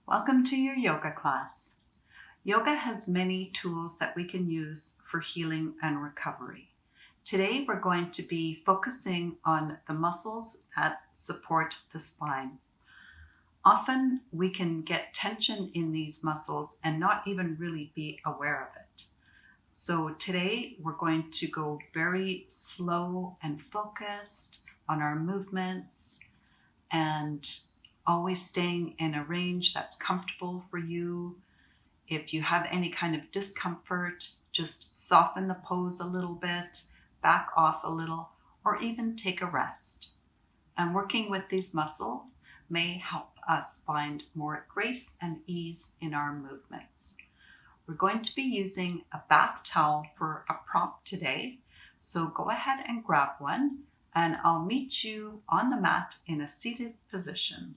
Welcome to your yoga class. Yoga has many tools that we can use for healing and recovery. Today we're going to be focusing on the muscles that support the spine. Often we can get tension in these muscles and not even really be aware of it. So today we're going to go very slow and focused on our movements and always staying in a range that's comfortable for you. If you have any kind of discomfort, just soften the pose a little bit, back off a little, or even take a rest. And working with these muscles may help us find more grace and ease in our movements. We're going to be using a bath towel for a prop today, so go ahead and grab one, and I'll meet you on the mat in a seated position.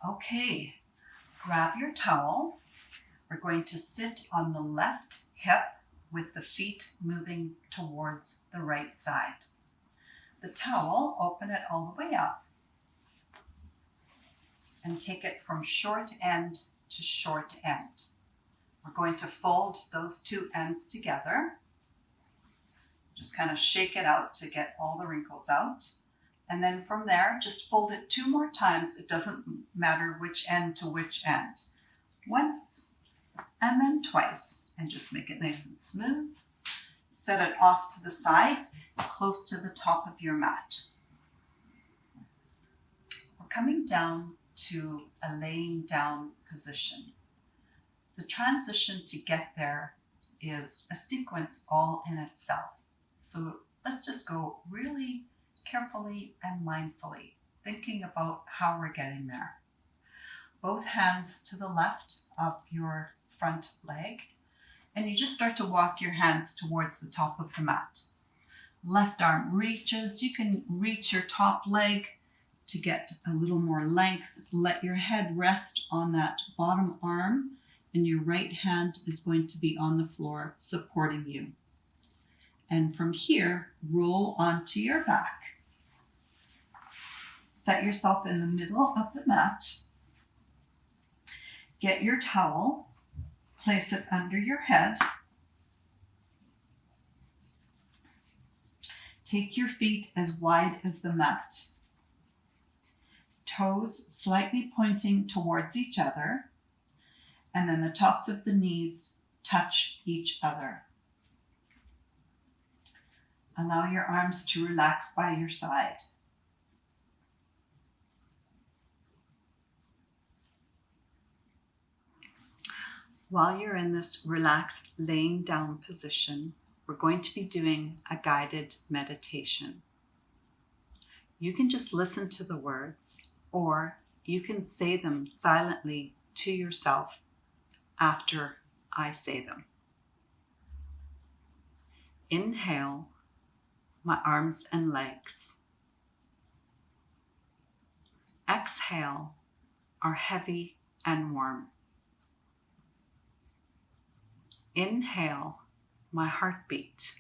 Okay, grab your towel. We're going to sit on the left hip with the feet moving towards the right side. The towel, open it all the way up and take it from short end to short end. We're going to fold those two ends together. Just kind of shake it out to get all the wrinkles out. And then from there, just fold it 2 more times. It doesn't matter which end to which end. Once, and then twice. And just make it nice and smooth. Set it off to the side, close to the top of your mat. We're coming down to a laying down position. The transition to get there is a sequence all in itself. So let's just go really carefully and mindfully, thinking about how we're getting there. Both hands to the left of your front leg, and you just start to walk your hands towards the top of the mat. Left arm reaches. You can reach your top leg to get a little more length. Let your head rest on that bottom arm, and your right hand is going to be on the floor supporting you. And from here, roll onto your back. Set yourself in the middle of the mat. Get your towel, place it under your head. Take your feet as wide as the mat. Toes slightly pointing towards each other, and then the tops of the knees touch each other. Allow your arms to relax by your side. While you're in this relaxed laying down position, we're going to be doing a guided meditation. You can just listen to the words, or you can say them silently to yourself after I say them. Inhale, my arms and legs. Exhale, are heavy and warm. Inhale, my heartbeat.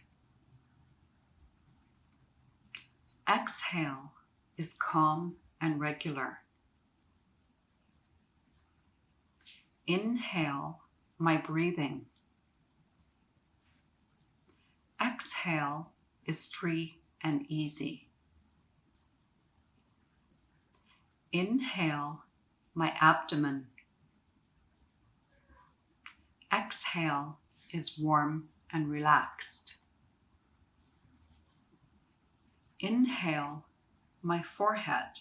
Exhale is calm and regular. Inhale, my breathing. Exhale is free and easy. Inhale, my abdomen. Exhale is warm and relaxed. Inhale, my forehead.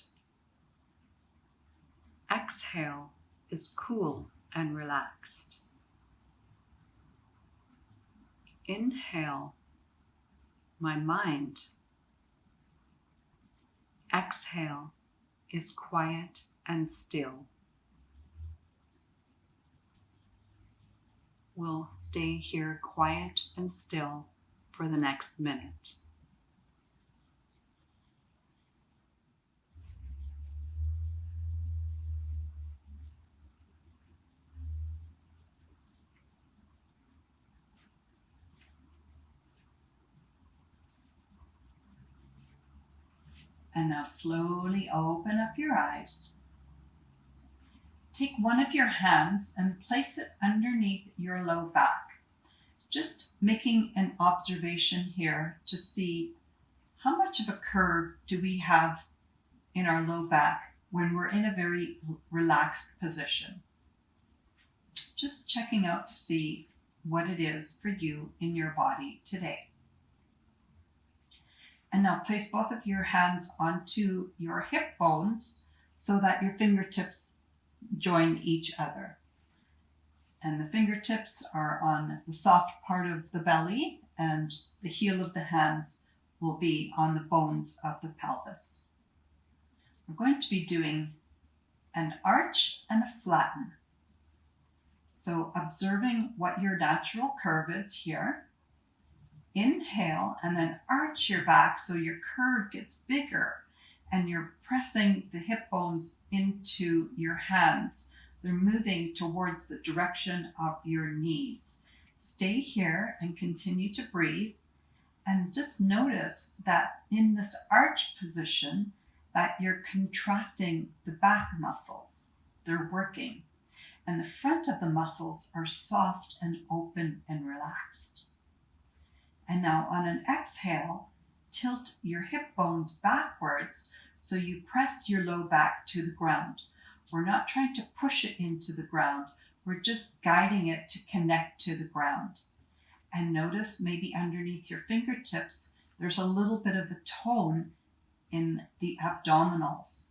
Exhale is cool and relaxed. Inhale, my mind. Exhale is quiet and still. We'll stay here quiet and still for the next minute. And now slowly open up your eyes. take one of your hands and place it underneath your low back. Just making an observation here to see how much of a curve do we have in our low back when we're in a very relaxed position. Just checking out to see what it is for you in your body today. And now place both of your hands onto your hip bones so that your fingertips join each other. And the fingertips are on the soft part of the belly, and the heel of the hands will be on the bones of the pelvis. We're going to be doing an arch and a flatten. So observing what your natural curve is here. Inhale and then arch your back so your curve gets bigger and you're pressing the hip bones into your hands. They're moving towards the direction of your knees. Stay here and continue to breathe, and just notice that in this arch position that you're contracting the back muscles. They're working, and the front of the muscles are soft and open and relaxed. And now on an exhale, tilt your hip bones backwards so you press your low back to the ground. We're not trying to push it into the ground. We're just guiding it to connect to the ground. And notice maybe underneath your fingertips, there's a little bit of a tone in the abdominals.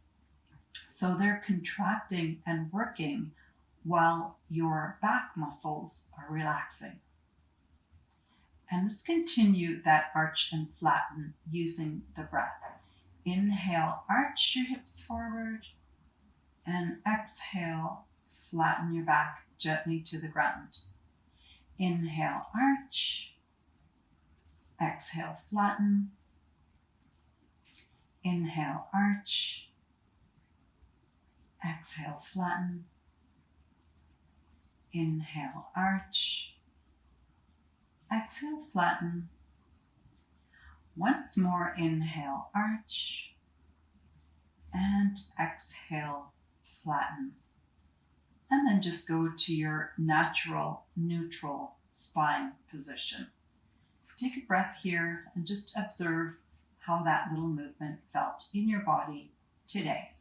So they're contracting and working while your back muscles are relaxing. And let's continue that arch and flatten using the breath. Inhale, arch your hips forward, and exhale, flatten your back gently to the ground. Inhale, arch. Exhale, flatten. Inhale, arch. Exhale, flatten. Inhale, arch. Exhale, flatten. Once more, inhale, arch. And exhale, flatten. And then just go to your natural, neutral spine position. Take a breath here and just observe how that little movement felt in your body today.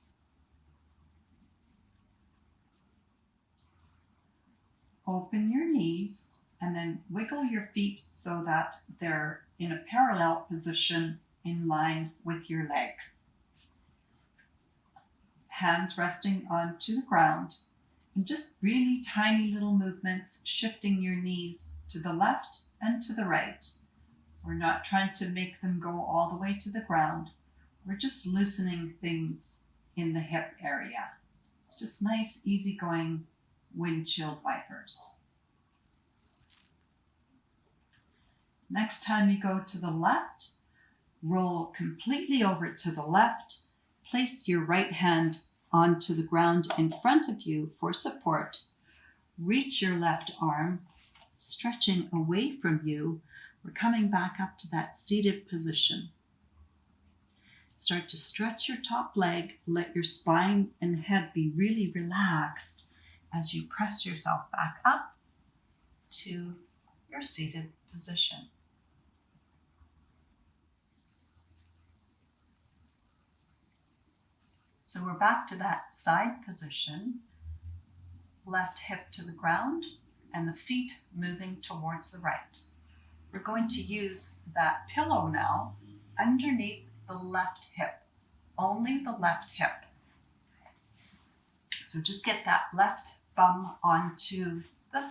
Open your knees and then wiggle your feet so that they're in a parallel position in line with your legs. Hands resting onto the ground, and just really tiny little movements, shifting your knees to the left and to the right. We're not trying to make them go all the way to the ground. We're just loosening things in the hip area. Just nice, easygoing windshield wipers. Next time you go to the left, roll completely over to the left. Place your right hand onto the ground in front of you for support. Reach your left arm, stretching away from you. We're coming back up to that seated position. Start to stretch your top leg. Let your spine and head be really relaxed as you press yourself back up to your seated position. So we're back to that side position, left hip to the ground and the feet moving towards the right. We're going to use that pillow now underneath the left hip, only the left hip. So just get that left bum onto the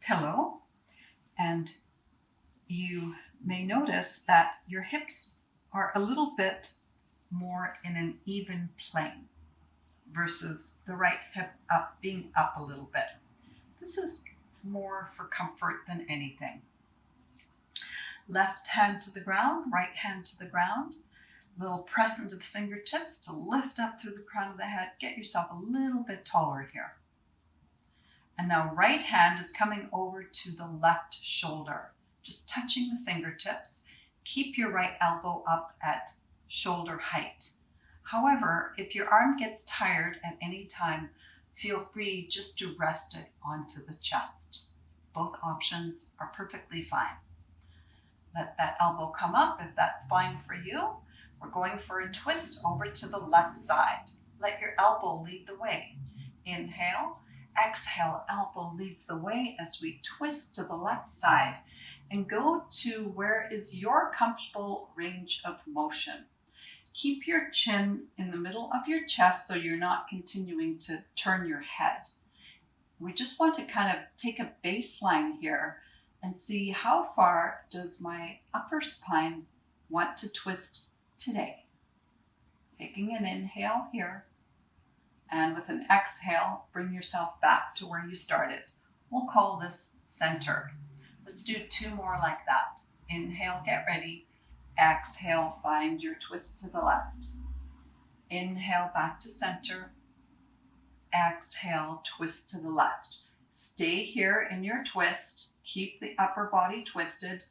pillow, and you may notice that your hips are a little bit more in an even plane versus the right hip up being up a little bit. This is more for comfort than anything. Left hand to the ground, right hand to the ground. Little press into the fingertips to lift up through the crown of the head. Get yourself a little bit taller here. And now right hand is coming over to the left shoulder, just touching the fingertips. Keep your right elbow up at shoulder height. However, if your arm gets tired at any time, feel free just to rest it onto the chest. Both options are perfectly fine. Let that elbow come up if that's fine for you. We're going for a twist over to the left side. Let your elbow lead the way. Inhale, exhale, elbow leads the way as we twist to the left side and go to where is your comfortable range of motion. Keep your chin in the middle of your chest so you're not continuing to turn your head. We just want to kind of take a baseline here and see how far does my upper spine want to twist today. Taking an inhale here, and with an exhale, bring yourself back to where you started. We'll call this center. Let's do 2 more like that. Inhale, get ready. Exhale, find your twist to the left. Inhale, back to center. Exhale, twist to the left. Stay here in your twist. Keep the upper body twisted,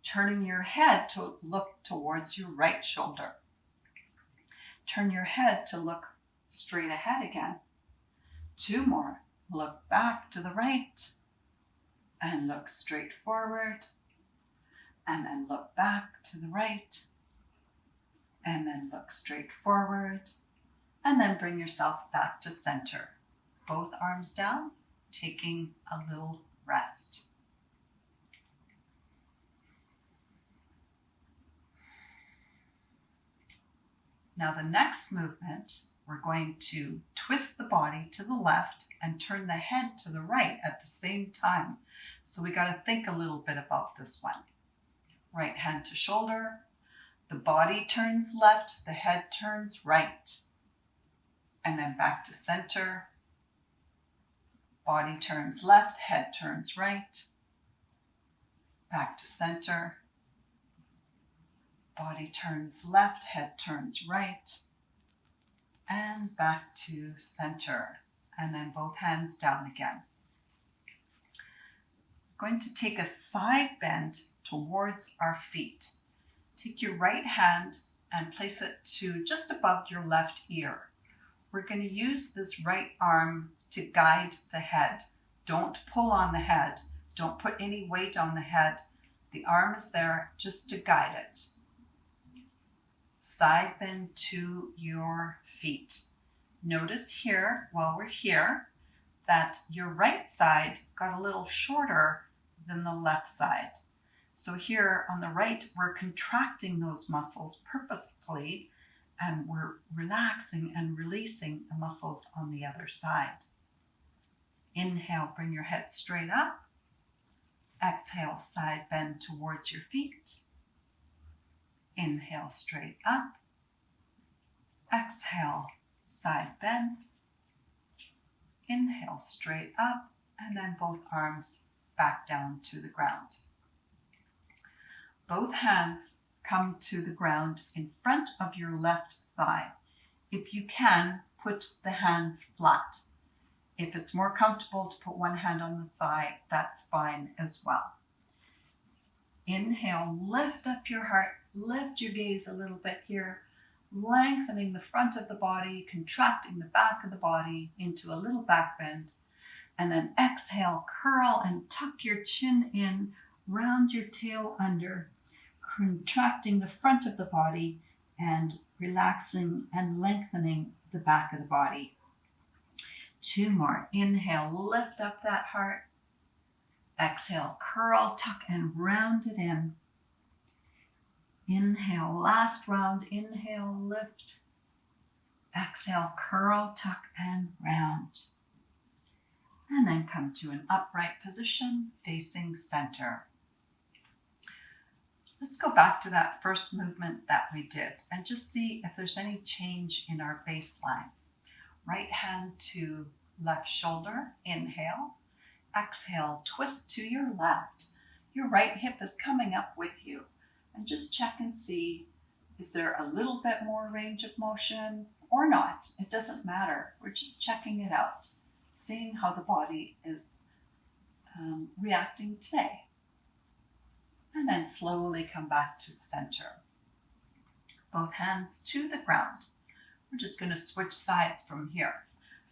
turning your head to look towards your right shoulder. Turn your head to look straight ahead again. 2 more. Look back to the right and look straight forward. And then look back to the right. And then look straight forward. And then bring yourself back to center. Both arms down, taking a little rest. Now the next movement, we're going to twist the body to the left and turn the head to the right at the same time. So we got to think a little bit about this one. Right hand to shoulder, the body turns left, the head turns right. And then back to center. Body turns left, head turns right. Back to center. Body turns left, head turns right. And back to center. And then both hands down again. We're going to take a side bend towards our feet. Take your right hand and place it to just above your left ear. We're going to use this right arm to guide the head. Don't pull on the head. Don't put any weight on the head. The arm is there just to guide it. Side bend to your feet. Notice here, while we're here, that your right side got a little shorter than the left side. So here on the right, we're contracting those muscles purposefully, and we're relaxing and releasing the muscles on the other side. Inhale, bring your head straight up. Exhale, side bend towards your feet. Inhale, straight up. Exhale, side bend. Inhale, straight up, and then both arms back down to the ground. Both hands come to the ground in front of your left thigh. If you can, put the hands flat. If it's more comfortable to put one hand on the thigh, that's fine as well. Inhale, lift up your heart, lift your gaze a little bit here, lengthening the front of the body, contracting the back of the body into a little back bend. And then exhale, curl and tuck your chin in, round your tail under, contracting the front of the body and relaxing and lengthening the back of the body. 2 more. Inhale, lift up that heart. Exhale, curl, tuck, and round it in. Inhale, last round. Inhale, lift. Exhale, curl, tuck, and round. And then come to an upright position facing center. Let's go back to that first movement that we did and just see if there's any change in our baseline. Right hand to left shoulder, inhale. Exhale, twist to your left. Your right hip is coming up with you. And just check and see, is there a little bit more range of motion or not? It doesn't matter. We're just checking it out, seeing how the body is reacting today. And then slowly come back to center. Both hands to the ground. We're just going to switch sides from here.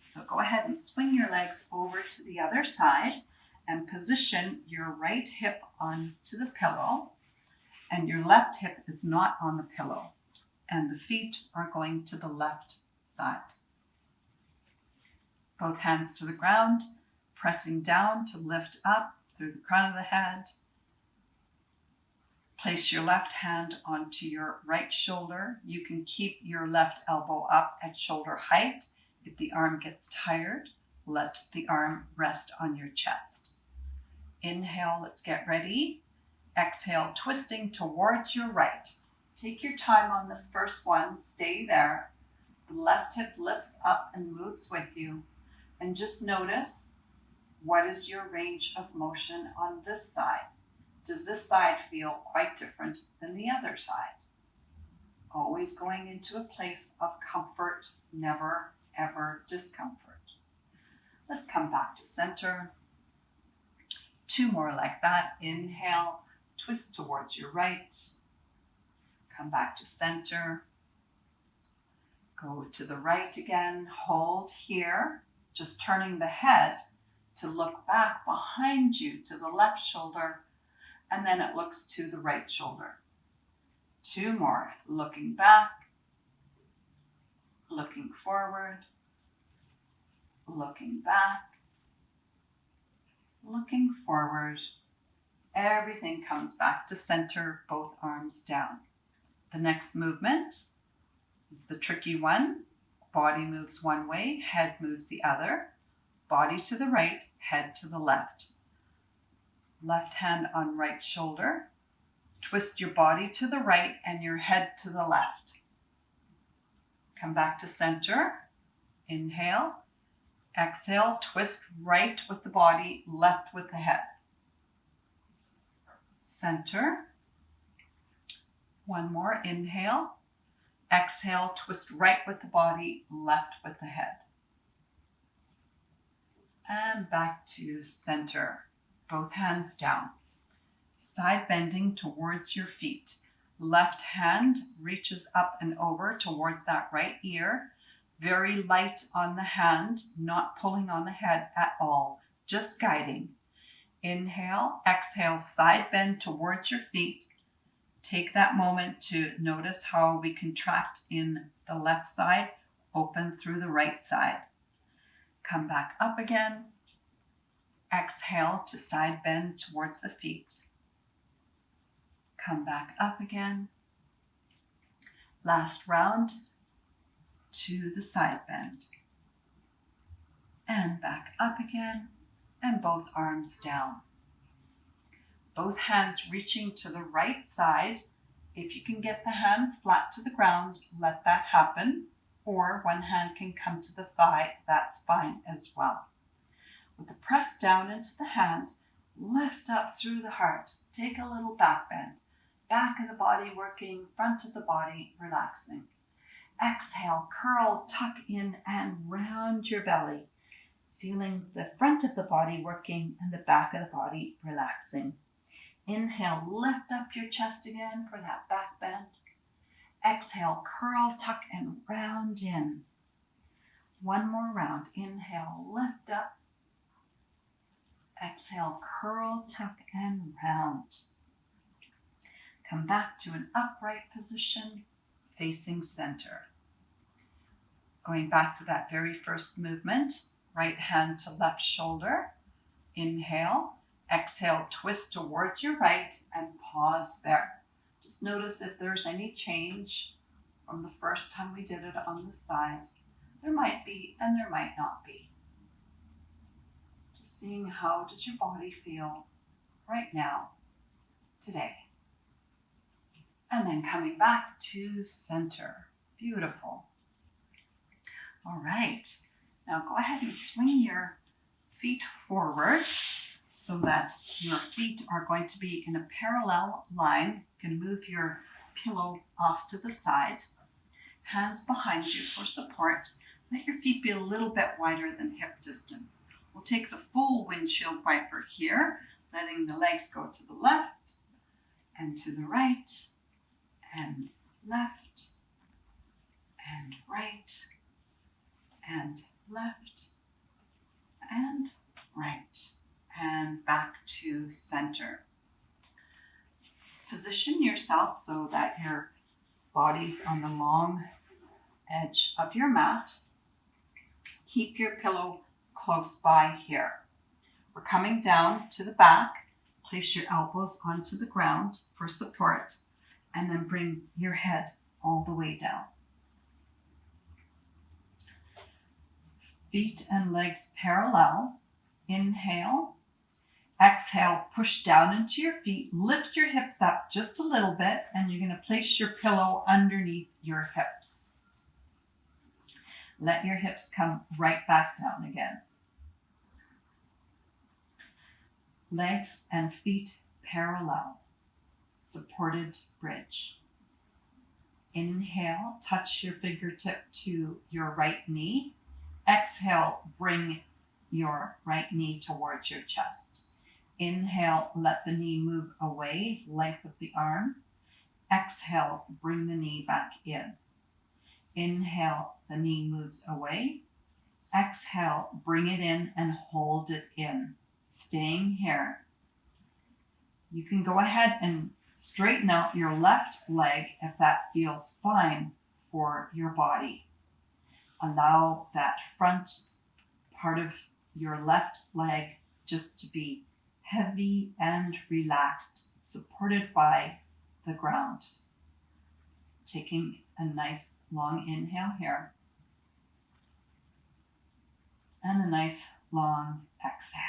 So go ahead and swing your legs over to the other side and position your right hip onto the pillow, and your left hip is not on the pillow, and the feet are going to the left side. Both hands to the ground, pressing down to lift up through the crown of the head. Place your left hand onto your right shoulder. You can keep your left elbow up at shoulder height. If the arm gets tired, let the arm rest on your chest. Inhale, let's get ready. Exhale, twisting towards your right. Take your time on this first one. Stay there. The left hip lifts up and moves with you. And just notice, what is your range of motion on this side? Does this side feel quite different than the other side? Always going into a place of comfort, never, ever discomfort. Let's come back to center. 2 more like that. Inhale, twist towards your right. Come back to center. Go to the right again. Hold here, just turning the head to look back behind you to the left shoulder, and then it looks to the right shoulder. 2 more. Looking back, looking forward, looking back, looking forward. Everything comes back to center, both arms down. The next movement is the tricky one. Body moves one way, head moves the other. Body to the right, head to the left. Left hand on right shoulder. Twist your body to the right and your head to the left. Come back to center. Inhale. Exhale, twist right with the body, left with the head. Center. 1 more. Inhale. Exhale, twist right with the body, left with the head. And back to center. Both hands down. Side bending towards your feet. Left hand reaches up and over towards that right ear. Very light on the hand, not pulling on the head at all, just guiding. Inhale, exhale, side bend towards your feet. Take that moment to notice how we contract in the left side, open through the right side. Come back up again. Exhale to side bend towards the feet. Come back up again. Last round to the side bend. And back up again, and both arms down. Both hands reaching to the right side. If you can get the hands flat to the ground, let that happen. Or one hand can come to the thigh, that's fine as well. With the press down into the hand, lift up through the heart. Take a little back bend. Back of the body working, front of the body relaxing. Exhale, curl, tuck in and round your belly. Feeling the front of the body working and the back of the body relaxing. Inhale, lift up your chest again for that back bend. Exhale, curl, tuck and round in. 1 more round. Inhale, lift up. Exhale, curl, tuck and round. Come back to an upright position, facing center. Going back to that very first movement, right hand to left shoulder. Inhale, exhale, twist towards your right and pause there. Just notice if there's any change from the first time we did it on the side. There might be and there might not be. Just seeing how does your body feel right now, today. And then coming back to center. Beautiful. All right. Now go ahead and swing your feet forward so that your feet are going to be in a parallel line. You can move your pillow off to the side. Hands behind you for support. Let your feet be a little bit wider than hip distance. We'll take the full windshield wiper here, letting the legs go to the left and to the right and left and right and left, and right, and back to center. Position yourself so that your body's on the long edge of your mat. Keep your pillow close by here. We're coming down to the back. Place your elbows onto the ground for support, and then bring your head all the way down. Feet and legs parallel. Inhale. Exhale, push down into your feet. Lift your hips up just a little bit, and you're going to place your pillow underneath your hips. Let your hips come right back down again. Legs and feet parallel. Supported bridge. Inhale, touch your fingertip to your right knee. Exhale, bring your right knee towards your chest. Inhale, let the knee move away, length of the arm. Exhale, bring the knee back in. Inhale, the knee moves away. Exhale, bring it in and hold it in. Staying here. You can go ahead and straighten out your left leg if that feels fine for your body. Allow that front part of your left leg just to be heavy and relaxed, supported by the ground. Taking a nice long inhale here. And a nice long exhale.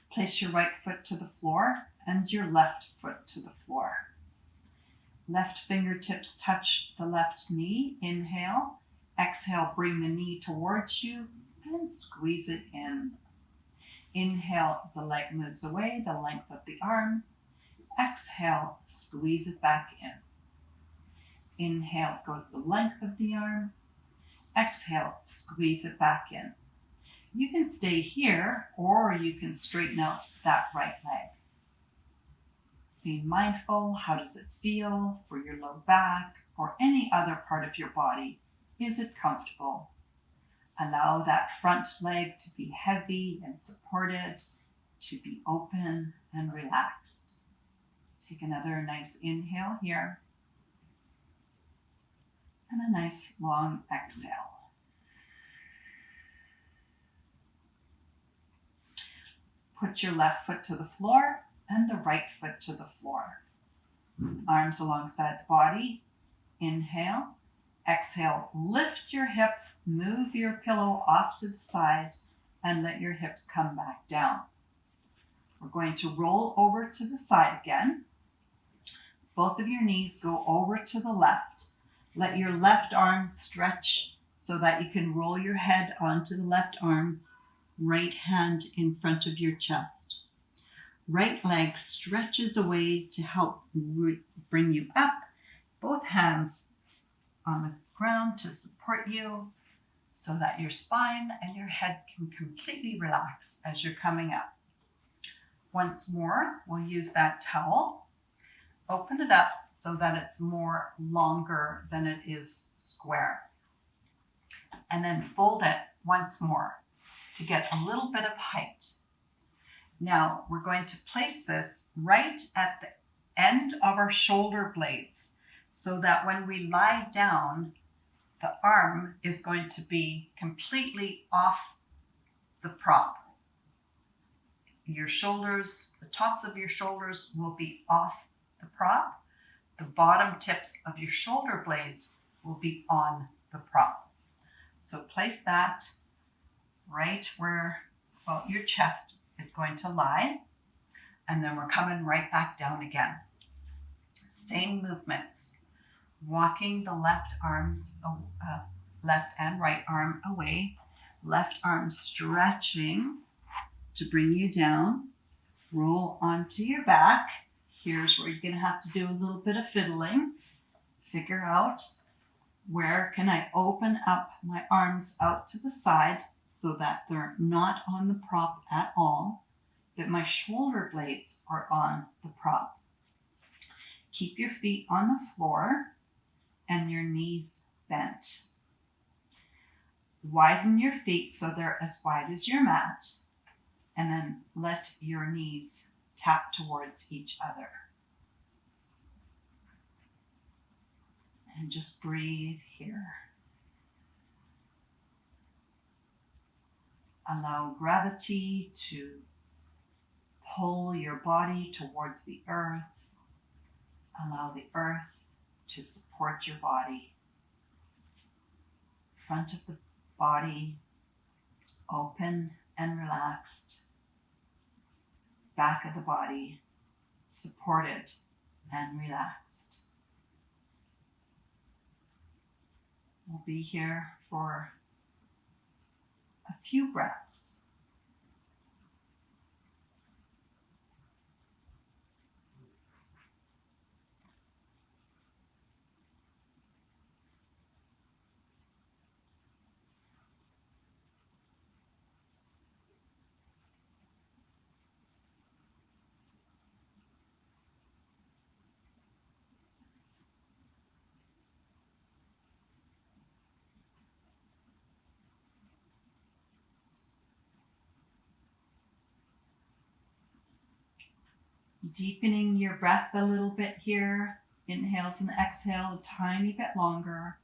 Place your right foot to the floor and your left foot to the floor. Left fingertips touch the left knee. Inhale. Exhale, bring the knee towards you and squeeze it in. Inhale, the leg moves away, the length of the arm. Exhale, squeeze it back in. Inhale, goes the length of the arm. Exhale, squeeze it back in. You can stay here, or you can straighten out that right leg. Be mindful, how does it feel for your low back or any other part of your body? Is it comfortable? Allow that front leg to be heavy and supported, to be open and relaxed. Take another nice inhale here. And a nice long exhale. Put your left foot to the floor and the right foot to the floor. Arms alongside the body. Inhale. Exhale, lift your hips, move your pillow off to the side, and let your hips come back down. We're going to roll over to the side again. Both of your knees go over to the left. Let your left arm stretch so that you can roll your head onto the left arm, right hand in front of your chest. Right leg stretches away to help bring you up. Both hands on the ground to support you so that your spine and your head can completely relax as you're coming up. Once more, we'll use that towel. Open it up so that it's more longer than it is square. And then fold it once more to get a little bit of height. Now we're going to place this right at the end of our shoulder blades so that when we lie down, the arm is going to be completely off the prop. Your shoulders, the tops of your shoulders will be off the prop. The bottom tips of your shoulder blades will be on the prop. So place that right where your chest is going to lie. And then we're coming right back down again. Same movements. Walking the left and right arm away. Left arm stretching to bring you down. Roll onto your back. Here's where you're going to have to do a little bit of fiddling. Figure out where can I open up my arms out to the side so that they're not on the prop at all, but my shoulder blades are on the prop. Keep your feet on the floor and your knees bent. Widen your feet so they're as wide as your mat, and then let your knees tap towards each other. And just breathe here. Allow gravity to pull your body towards the earth. Allow the earth to support your body. Front of the body open and relaxed. Back of the body supported and relaxed. We'll be here for a few breaths. Deepening your breath a little bit here. Inhales and exhale a tiny bit longer.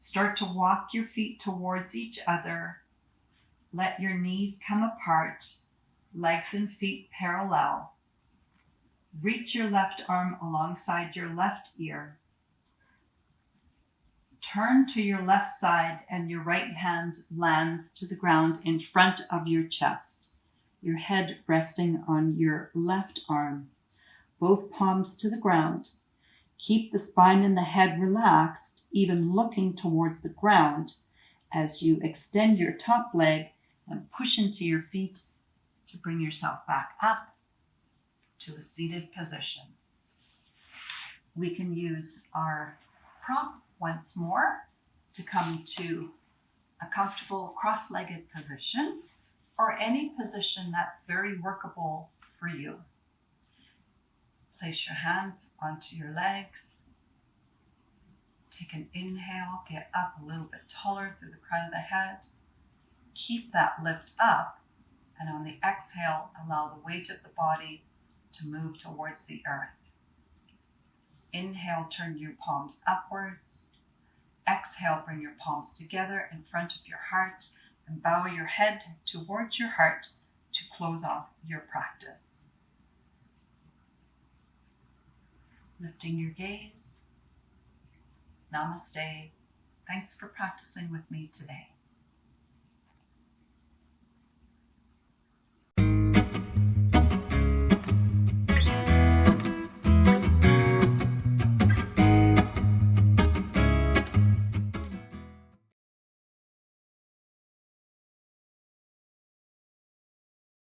Start to walk your feet towards each other. Let your knees come apart, legs and feet parallel. Reach your left arm alongside your left ear. Turn to your left side and your right hand lands to the ground in front of your chest. Your head resting on your left arm. Both palms to the ground. Keep the spine and the head relaxed, even looking towards the ground as you extend your top leg and push into your feet to bring yourself back up to a seated position. We can use our prop once more to come to a comfortable cross-legged position or any position that's very workable for you. Place your hands onto your legs. Take an inhale, get up a little bit taller through the crown of the head. Keep that lift up, and on the exhale, allow the weight of the body to move towards the earth. Inhale, turn your palms upwards. Exhale, bring your palms together in front of your heart and bow your head towards your heart to close off your practice. Lifting your gaze. Namaste. Thanks for practicing with me today.